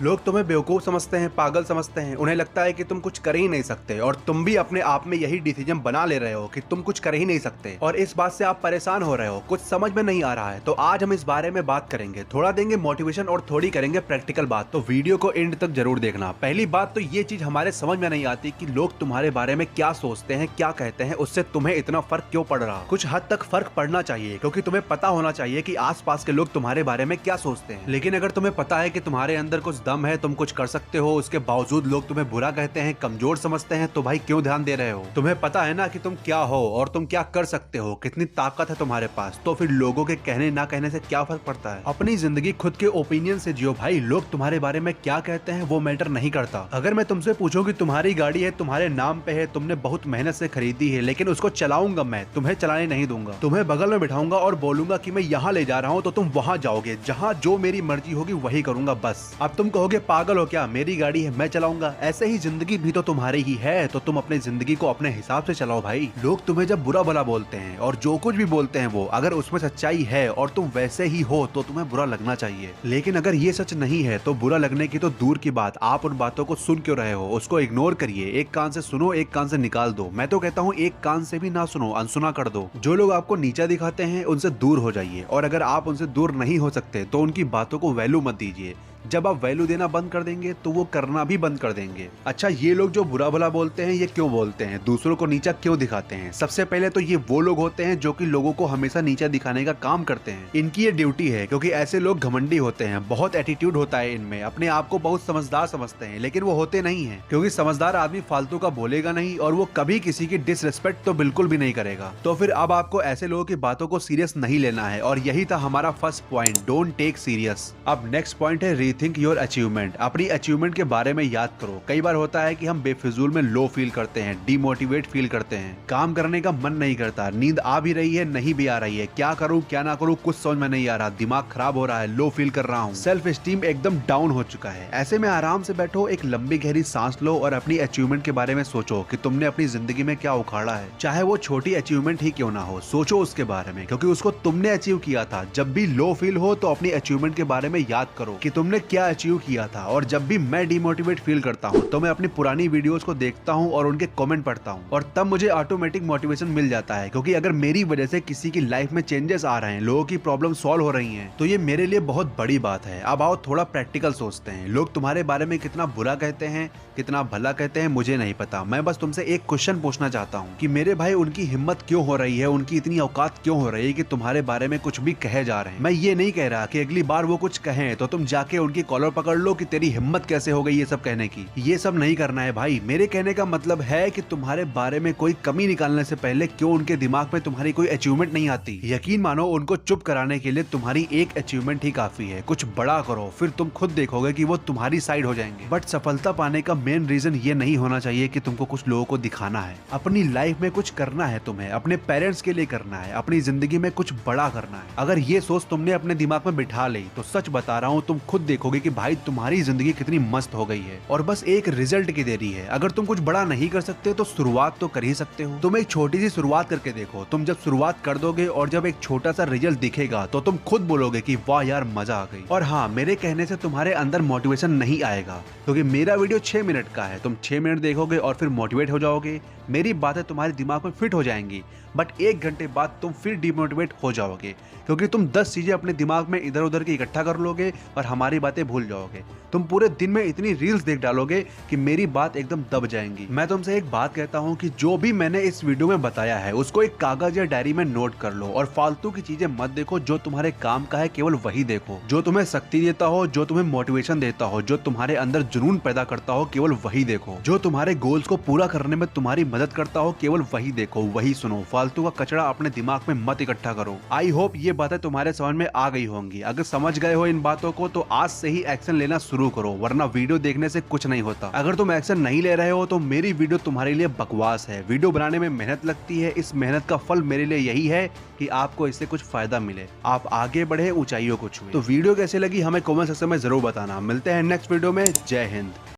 लोग तुम्हें बेवकूफ समझते हैं, पागल समझते हैं। उन्हें लगता है कि तुम कुछ कर ही नहीं सकते और तुम भी अपने आप में यही डिसीजन बना ले रहे हो कि तुम कुछ कर ही नहीं सकते और इस बात से आप परेशान हो रहे हो, कुछ समझ में नहीं आ रहा है। तो आज हम इस बारे में बात करेंगे, थोड़ा देंगे मोटिवेशन और थोड़ी करेंगे प्रैक्टिकल बात। तो वीडियो को एंड तक जरूर देखना। पहली बात तो ये चीज हमारे समझ में नहीं आती कि लोग तुम्हारे बारे में क्या सोचते हैं, क्या कहते हैं, उससे तुम्हें इतना फर्क क्यों पड़ रहा। कुछ हद तक फर्क पड़ना चाहिए क्योंकि तुम्हें पता होना चाहिए कि आसपास के लोग तुम्हारे बारे में क्या सोचते हैं। लेकिन अगर तुम्हें पता है कि तुम्हारे अंदर कुछ दम है, तुम कुछ कर सकते हो, उसके बावजूद लोग तुम्हें बुरा कहते हैं, कमजोर समझते हैं, तो भाई क्यों ध्यान दे रहे हो। तुम्हें पता है ना कि तुम क्या हो और तुम क्या कर सकते हो, कितनी ताकत है तुम्हारे पास, तो फिर लोगों के कहने ना कहने से क्या फर्क पड़ता है। अपनी जिंदगी खुद के ओपिनियन से जियो भाई। लोग तुम्हारे बारे में क्या कहते हैं वो मैटर नहीं करता। अगर मैं तुमसे पूछूं कि तुम्हारी गाड़ी है, तुम्हारे नाम पे है, तुमने बहुत मेहनत से खरीदी है, लेकिन उसको चलाऊंगा मैं, तुम्हें चलाने नहीं दूंगा। तुम्हें बगल में बिठाऊंगा और बोलूंगा कि मैं यहाँ ले जा रहा हूँ, तो तुम वहां जाओगे। जहाँ जो मेरी मर्जी होगी वही करूंगा बस। अब तुम कहोगे पागल हो क्या, मेरी गाड़ी है, मैं चलाऊंगा। ऐसे ही जिंदगी भी तो तुम्हारी ही है, तो तुम अपनी जिंदगी को अपने हिसाब से चलाओ भाई। लोग तुम्हें जब बुरा भला बोलते हैं और जो कुछ भी बोलते हैं वो अगर उसमें सच्चाई है और तुम वैसे ही हो तो तुम्हें बुरा लगना चाहिए। लेकिन अगर ये सच नहीं है तो बुरा लगने की तो दूर की बात, आप उन बातों को सुन क्यों रहे हो, उसको इग्नोर करिए। एक कान से सुनो, एक कान से निकाल दो। मैं तो कहता हूँ एक कान से भी ना सुनो, अनसुना कर दो। जो लोग आपको नीचा दिखाते हैं उनसे दूर हो जाइए, और अगर आप उनसे दूर नहीं हो सकते तो उनकी बातों को वैल्यू मत दीजिए। जब आप वैल्यू देना बंद कर देंगे तो वो करना भी बंद कर देंगे। अच्छा, ये लोग जो बुरा भला बोलते हैं ये क्यों बोलते हैं, दूसरों को नीचा क्यों दिखाते हैं? सबसे पहले तो ये वो लोग होते हैं जो कि लोगों को हमेशा नीचा दिखाने का काम करते हैं। इनकी ये ड्यूटी है, क्योंकि ऐसे लोग घमंडी होते हैं, बहुत एटीट्यूड होता है इनमें, अपने आप को बहुत समझदार समझते हैं, लेकिन वो होते नहीं है। क्योंकि समझदार आदमी फालतू का बोलेगा नहीं और वो कभी किसी की डिसरिस्पेक्ट तो बिल्कुल भी नहीं करेगा। तो फिर अब आपको ऐसे लोगों की बातों को सीरियस नहीं लेना है, और यही था हमारा first point, don't take serious. अब नेक्स्ट पॉइंट है रीथिंक योर अचीवमेंट। अपनी अचीवमेंट के बारे में याद करो। कई बार होता है कि हम बेफिजूल में लो फील करते हैं, डिमोटिवेट फील करते हैं, काम करने का मन नहीं करता, नींद आ भी रही है, नहीं भी आ रही है, क्या करूं क्या ना करूं कुछ समझ में नहीं आ रहा, दिमाग खराब हो रहा है, लो फील कर रहा हूं, सेल्फ स्टीम एकदम डाउन हो चुका है। ऐसे में आराम से बैठो, एक लंबी गहरी सांस लो और अपनी अचीवमेंट के बारे में सोचो कि तुमने अपनी जिंदगी में क्या उखाड़ा है। चाहे वो छोटी अचीवमेंट ही क्यों ना हो, सोचो उसके बारे में, क्योंकि उसको तुमने अचीव किया था। जब भी लो फील हो तो अपनी अचीवमेंट के बारे में याद करो कि तुमने क्या अचीव किया था। और जब भी मैं डिमोटिवेट फील करता हूँ तो मैं अपनी पुरानी वीडियोस को देखता हूँ और उनके कमेंट पढ़ता हूँ, और तब मुझे ऑटोमेटिक मोटिवेशन मिल जाता है। क्योंकि अगर मेरी वजह से किसी की लाइफ में चेंजेस आ रहे हैं, लोगों की प्रॉब्लम सॉल्व हो रही हैं, तो ये मेरे लिए बहुत बड़ी बात है। अब आओ थोड़ा प्रैक्टिकल सोचते हैं। लोग तुम्हारे बारे में कितना बुरा कहते हैं, कितना भला कहते हैं, मुझे नहीं पता। मैं बस तुमसे एक क्वेश्चन पूछना चाहता हूँ कि मेरे भाई उनकी हिम्मत क्यों हो रही है, उनकी इतनी औकात क्यों हो रही है कि तुम्हारे बारे में कुछ भी कहे जा रहे हैं। मैं ये नहीं कह रहा कि अगली बार वो कुछ कहें तो तुम जाके उनकी कॉलर पकड़ लो कि तेरी हिम्मत कैसे हो गई ये सब कहने की। ये सब नहीं करना है भाई। मेरे कहने का मतलब है कि तुम्हारे बारे में कोई कमी निकालने से पहले क्यों उनके दिमाग में तुम्हारी कोई अचीवमेंट नहीं आती। यकीन मानो उनको चुप कराने के लिए तुम्हारी एक अचीवमेंट ही काफी है। कुछ बड़ा करो, फिर तुम खुद देखोगे कि वो तुम्हारी साइड हो जाएंगे। बट सफलता पाने का मेन रीजन ये नहीं होना चाहिए कि तुमको कुछ लोगों को दिखाना है। अपनी लाइफ में कुछ करना है, तुम्हें अपने पेरेंट्स के लिए करना है, अपनी जिंदगी में कुछ बड़ा करना है। अगर ये सोच तुमने अपने दिमाग में बिठा ली तो सच बता रहा हूँ, तुम खुद देखोगे कि भाई तुम्हारी जिंदगी कितनी मस्त हो गई है और बस एक रिजल्ट की देरी है। अगर तुम कुछ बड़ा नहीं कर सकते तो शुरुआत तो कर ही सकते हो। तुम एक छोटी सी शुरुआत करके देखो। तुम जब शुरुआत कर दोगे और जब एक छोटा सा रिजल्ट दिखेगा तो तुम खुद बोलोगे कि वाह यार मजा आ गई। और हाँ, मेरे कहने से तुम्हारे अंदर मोटिवेशन नहीं आएगा, क्योंकि मेरा वीडियो 6 मिनट का है। तुम 6 मिनट देखोगे और फिर मोटिवेट हो जाओगे, मेरी बातें तुम्हारे दिमाग में फिट हो जाएंगी। बट 1 घंटे बाद तुम फिर डिमोटिवेट हो जाओगे, क्योंकि तुम 10 चीजें अपने दिमाग में इधर उधर की इकट्ठा कर लोगे और हमारी बातें भूल जाओगे। तुम पूरे दिन में इतनी रील्स देख डालोगे कि मेरी बात एकदम दब जाएंगी। मैं तुमसे एक बात कहता हूँ कि जो भी मैंने इस वीडियो में बताया है उसको एक कागज या डायरी में नोट कर लो, और फालतू की चीजें मत देखो। जो तुम्हारे काम का है केवल वही देखो। जो तुम्हें शक्ति देता हो, जो तुम्हें मोटिवेशन देता हो, जो तुम्हारे अंदर जुनून पैदा करता हो, केवल वही देखो। जो तुम्हारे गोल्स को पूरा करने में तुम्हारी मदद करता हो, केवल वही देखो, वही सुनो। फालतू का कचरा अपने दिमाग में मत इकट्ठा करो। आई होप ये बातें तुम्हारे समझ में आ गई होंगी। अगर समझ गए हो इन बातों को तो आज से ही एक्शन लेना शुरू करो, वरना वीडियो देखने से कुछ नहीं होता। अगर तुम एक्शन नहीं ले रहे हो तो मेरी वीडियो तुम्हारे लिए बकवास है। वीडियो बनाने में मेहनत लगती है, इस मेहनत का फल मेरे लिए यही है कि आपको इससे कुछ फायदा मिले, आप आगे बढ़े, ऊंचाइयों को छुए। तो वीडियो कैसे लगी हमें कमेंट सेक्शन में जरूर बताना। मिलते हैं नेक्स्ट वीडियो में। जय हिंद।